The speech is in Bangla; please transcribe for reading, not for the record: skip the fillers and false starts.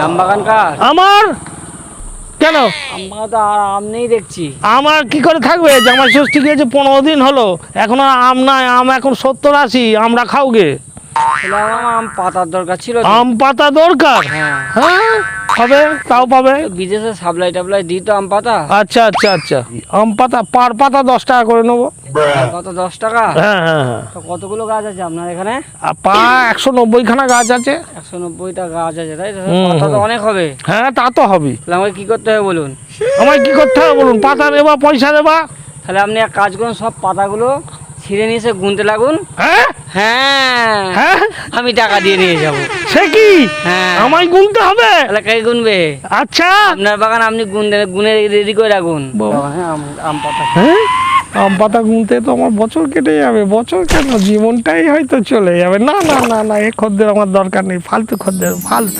আম বাগান কার? আমার। কেন? আম বাগান তো আর আম নেই দেখছি। আমার কি করে থাকবে? জামাই ষষ্ঠী গিয়েছে 15 দিন হলো, এখনো আম নাই। আম এখন 70-80, আমরা খাওগে। তাহলে আমার আম পাতার দরকার ছিল তো। আম পাতা দরকার? হ্যাঁ। হ্যাঁ হবে, তাও পাবে। বিদেশে সাপ্লাই টাপ্লাই দিত আম পাতা। আচ্ছা আচ্ছা আচ্ছা, আম পাতা পার পাতা 10 টাকা করে নেবো। কত, 10 টাকা? হ্যাঁ হ্যাঁ হ্যাঁ। তো কতগুলো গাছ আছে আপনার এখানে? আর পা 190 খানা গাছ আছে। 190টা গাছ আছে, তাই তো? হুম, পাতা তো হুম। অনেক হবে। হ্যাঁ তা তো হবে। তাহলে আমাকে কি করতে হবে বলুন? আমায় কি করতে হবে বলুন? পাতা দেবা, পয়সা দেবা। তাহলে আপনি এক কাজ করুন, সব পাতাগুলো ছিঁড়ে নিয়ে এসে গুনতে লাগুন। হ্যাঁ হ্যাঁ, হ্যাঁ, আমি টাকা দিয়ে নিয়ে যাব। সে কি? হ্যাঁ। আমায় গুনতে হবে? তাহলে কে গুনবে? আচ্ছা। আপনার বাগান আপনি গুনে রেডি করে রাখুন। বাবা। হ্যাঁ, আম পাতা। হ্যাঁ, আম পাতা গুনতে তো আমার বছর কেটে যাবে। বছর কেন, জীবনটাই হয়তো চলে যাবে। না না না না, এ খদ্দের আমার দরকার নেই। ফালতু খদ্দের, ফালতু।